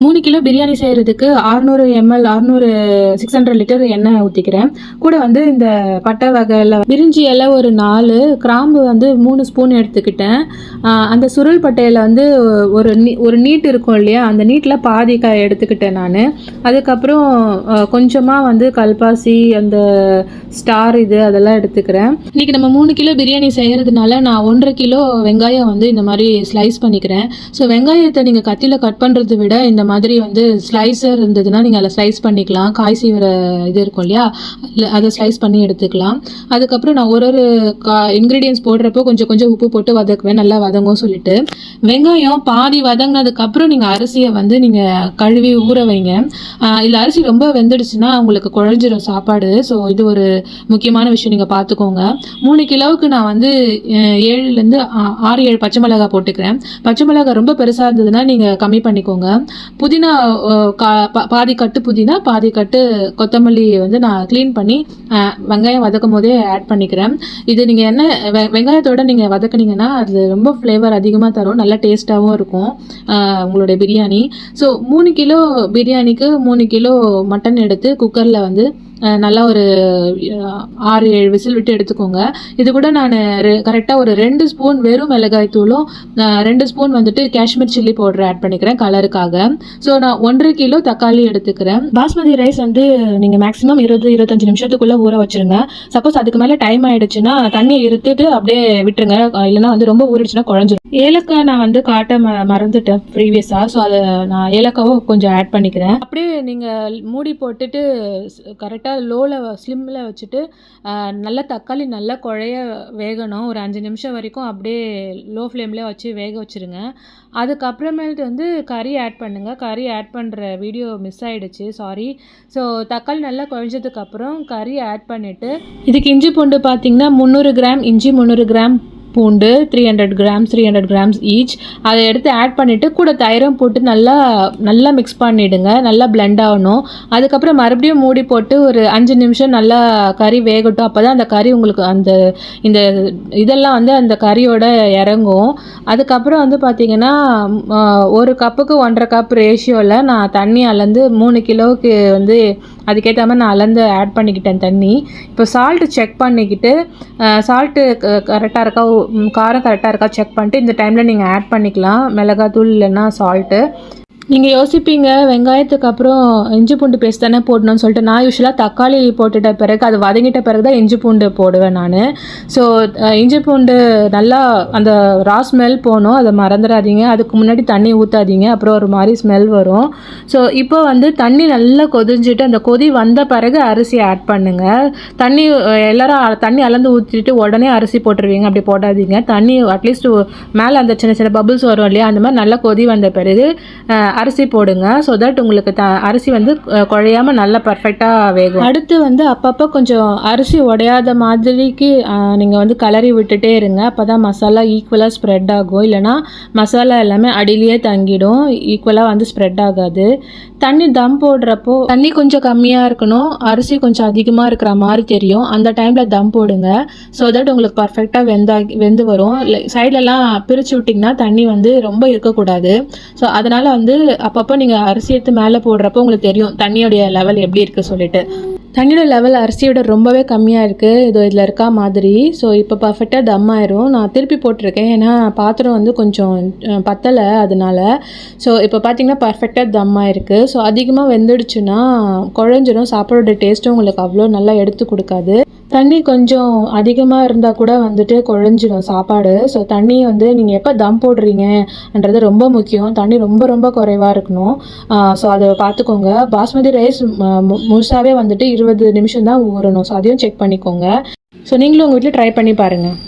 3 kilo biryani செய்கிறதுக்கு 600 ml 600 litre எண்ணெய் ஊற்றிக்கிறேன். கூட வந்து இந்த பட்டை வகையில் பிரிஞ்சி இலை ஒரு 4, கிராம்பு வந்து 3 ஸ்பூன் எடுத்துக்கிட்டேன். அந்த சுருள் பட்டையில் வந்து ஒரு நீட் இருக்கும் இல்லையா, அந்த நீட்டில் பாதி எடுத்துக்கிட்டேன் நான். அதுக்கப்புறம் கொஞ்சமாக வந்து கல்பாசி, அந்த ஸ்டார் அதெல்லாம் எடுத்துக்கிறேன். இன்றைக்கி நம்ம 3 கிலோ பிரியாணி செய்கிறதுனால நான் 1.5 கிலோ வெங்காயம் வந்து இந்த மாதிரி ஸ்லைஸ் பண்ணிக்கிறேன். ஸோ வெங்காயத்தை நீங்கள் கத்தியில் கட் பண்ணுறதை விட இந்த மாதிரி வந்து ஸ்லைசர் இருந்ததுன்னா நீங்கள் அதில் ஸ்லைஸ் பண்ணிக்கலாம். காய் சீவிர இது இருக்கும் இல்லையா, அதை ஸ்லைஸ் பண்ணி எடுத்துக்கலாம். அதுக்கப்புறம் நான் ஒரு இன்க்ரீடியன்ஸ் போடுறப்போ கொஞ்சம் உப்பு போட்டு வதக்குவேன், நல்லா வதங்கும் சொல்லிட்டு. வெங்காயம் பாதி வதங்கினதுக்கப்புறம் நீங்கள் அரிசியை வந்து நீங்கள் கழுவி ஊற வைங்க. இல்லை அரிசி ரொம்ப வெந்துடுச்சுன்னா உங்களுக்கு குழஞ்சிரும் சாப்பாடு. ஸோ இது ஒரு முக்கியமான விஷயம், நீங்கள் பார்த்துக்கோங்க. 3 கிலோவுக்கு நான் வந்து 7 6 பச்சை மிளகாய் போட்டுக்கிறேன். பச்சை மிளகாய் ரொம்ப பெருசாக இருந்ததுன்னா நீங்கள் கம்மி பண்ணிக்கோங்க. புதினா பாதி கட்டு புதினா, பாதி கட்டு கொத்தமல்லி வந்து நான் க்ளீன் பண்ணி வெங்காயம் வதக்கும் போதே ஆட் பண்ணிக்கிறேன். இது நீங்கள் என்ன வெங்காயத்தோடு நீங்கள் வதக்குனீங்கன்னா அது ரொம்ப ஃப்ளேவர் அதிகமாக தரும், நல்லா டேஸ்ட்டாகவும் இருக்கும் உங்களுடைய பிரியாணி. ஸோ 3 கிலோ பிரியாணிக்கு 3 கிலோ மட்டன் எடுத்து குக்கரில் வந்து நல்லா ஒரு 6-7 விசில் விட்டு எடுத்துக்கோங்க. இது கூட நான் கரெக்டாக ஒரு 2 ஸ்பூன் வெறும் மிளகாய் தூளும் 2 ஸ்பூன் வந்துட்டு காஷ்மீர் சில்லி பவுடர் ஆட் பண்ணிக்கிறேன் கலருக்காக. ஸோ நான் 1.5 கிலோ தக்காளி எடுத்துக்கிறேன். பாஸ்மதி ரைஸ் வந்து நீங்கள் மேக்ஸிமம் 20-25 நிமிஷத்துக்குள்ளே ஊற வச்சுருங்க. சப்போஸ் அதுக்கு மேலே டைம் ஆகிடுச்சுன்னா தண்ணியை இருத்துட்டு அப்படியே விட்டுருங்க, இல்லைனா வந்து ரொம்ப ஊறிடுச்சுன்னா குழஞ்சிடும். ஏலக்காய் நான் வந்து காட்ட மறந்துட்டேன் ப்ரீவியஸாக, ஸோ அதை நான் ஏலக்காவும் கொஞ்சம் ஆட் பண்ணிக்கிறேன். அப்படியே நீங்கள் மூடி போட்டுட்டு கரெக்டாக ஸ்லிம்மில் வச்சுட்டு நல்லா தக்காளி நல்லா குழைய வேகணும். ஒரு 5 நிமிஷம் வரைக்கும் அப்படியே லோ ஃப்ளேம்லேயே வச்சு வேக வச்சுருங்க. அதுக்கப்புறமேட்டு வந்து கறி ஆட் பண்ணுங்கள். கறி ஆட் பண்ணுற வீடியோ மிஸ் ஆகிடுச்சு, சாரி. ஸோ தக்காளி நல்லா குழஞ்சதுக்கப்புறம் கறி ஆட் பண்ணிவிட்டு இதுக்கு இஞ்சி பூண்டு பார்த்திங்கன்னா 300 கிராம் இஞ்சி, 300 கிராம் பூண்டு, 300 கிராம்ஸ் ஈச். அதை எடுத்து ஆட் பண்ணிவிட்டு கூட தயிரும் போட்டு நல்லா மிக்ஸ் பண்ணிவிடுங்க, நல்லா பிளெண்ட் ஆகணும். அதுக்கப்புறம் மறுபடியும் மூடி போட்டு ஒரு 5 நிமிஷம் நல்லா கறி வேகட்டும். அப்போ தான் அந்த கறி உங்களுக்கு இந்த இதெல்லாம் வந்து அந்த கறியோட இறங்கும். அதுக்கப்புறம் வந்து பார்த்திங்கன்னா 1 கப்புக்கு 1.5 கப் ரேஷியோவில் நான் தண்ணி அளந்து 3 கிலோவுக்கு வந்து அதுக்கேற்ற மாதிரி நான் அளந்து ஆட் பண்ணிக்கிட்டேன் தண்ணி. இப்போ சால்ட்டு செக் பண்ணிக்கிட்டு சால்ட்டு கரெக்டாக இருக்கா, காரம் கரெக்டாக இருக்கா செக் பண்ணிட்டு இந்த டைமில் நீங்கள் ஆட் பண்ணிக்கலாம் மிளகாத்தூள் இல்லைன்னா சால்ட்டு. நீங்கள் யோசிப்பீங்க வெங்காயத்துக்கு அப்புறம் இஞ்சி பூண்டு பேஸ்ட் தானே போடணும்னு சொல்லிட்டு. நான் யூஸ்வலாக தக்காளி போட்டுட்ட பிறகு அது வதங்கிட்ட பிறகு தான் இஞ்சி பூண்டு போடுவேன் நான். ஸோ இஞ்சி பூண்டு நல்லா அந்த ரா ஸ்மெல் போகணும், அதை மறந்துடாதீங்க. அதுக்கு முன்னாடி தண்ணி ஊற்றாதீங்க, அப்புறம் ஒரு மாதிரி ஸ்மெல் வரும். ஸோ இப்போ வந்து தண்ணி நல்லா கொதிஞ்சிட்டு அந்த கொதி வந்த பிறகு அரிசி ஆட் பண்ணுங்கள். எல்லோரும் தண்ணி அளந்து ஊற்றிட்டு உடனே அரிசி போட்டுருவீங்க, அப்படி போடாதீங்க. தண்ணி அட்லீஸ்ட் மேலே அந்த சின்ன சின்ன பபிள்ஸ் வரும் இல்லையா, அந்த மாதிரி நல்லா கொதி வந்த பிறகு அரிசி போடுங்க. ஸோ தட் உங்களுக்கு அரிசி வந்து குழையாமல் நல்லா பர்ஃபெக்டாக வேகும். அடுத்து வந்து அப்பப்போ கொஞ்சம் அரிசி உடையாத மாதிரிக்கு நீங்கள் வந்து கலரி விட்டுட்டே இருங்க. அப்போ தான் மசாலா ஈக்குவலாக ஸ்ப்ரெட் ஆகும், இல்லைனா மசாலா எல்லாமே அடியிலேயே தங்கிடும், ஈக்குவலாக வந்து ஸ்ப்ரெட் ஆகாது. தண்ணி தம் போடுறப்போ தண்ணி கொஞ்சம் கம்மியாக இருக்கணும், அரிசி கொஞ்சம் அதிகமாக இருக்கிற மாதிரி தெரியும். அந்த டைமில் தம் போடுங்க. ஸோ தட் உங்களுக்கு பர்ஃபெக்டாக வெந்து வரும். சைட்லலாம் பிரித்து விட்டிங்கன்னா தண்ணி வந்து ரொம்ப இருக்கக்கூடாது. ஸோ அதனால் வந்து அப்பப்போ நீங்கள் அரிசி எடுத்து மேலே போடுறப்போ உங்களுக்கு தெரியும் தண்ணியோடைய லெவல் எப்படி இருக்குது சொல்லிட்டு. தண்ணியோட லெவல் அரிசியோட ரொம்பவே கம்மியாக இருக்குது, இதில் இருக்கா மாதிரி. ஸோ இப்போ பர்ஃபெக்டாக தம் ஆயிரும். நான் திருப்பி போட்டிருக்கேன், ஏன்னா பாத்திரம் வந்து கொஞ்சம் பத்தலை அதனால. ஸோ இப்போ பார்த்தீங்கன்னா பர்ஃபெக்டாக தம் ஆயிருக்கு. ஸோ அதிகமாக வெந்துடுச்சுன்னா குழஞ்சிரும், சாப்பாடோட டேஸ்ட்டும் உங்களுக்கு அவ்வளோ நல்லா எடுத்து கொடுக்காது. தண்ணி கொஞ்சம் அதிகமாக இருந்தால் கூட வந்துட்டு குழஞ்சிடும் சாப்பாடு. ஸோ தண்ணி வந்து நீங்கள் எப்போ தம் போடுறீங்கன்றது ரொம்ப முக்கியம். தண்ணி ரொம்ப ரொம்ப குறைவாக இருக்கணும். ஸோ அதை பார்த்துக்கோங்க. பாஸ்மதி ரைஸ் முழுசாகவே வந்துட்டு 20 நிமிஷம் தான் ஊறணும். ஸோ அதையும் செக் பண்ணிக்கோங்க. ஸோ நீங்களும் உங்கள் வீட்டில் ட்ரை பண்ணி பாருங்கள்.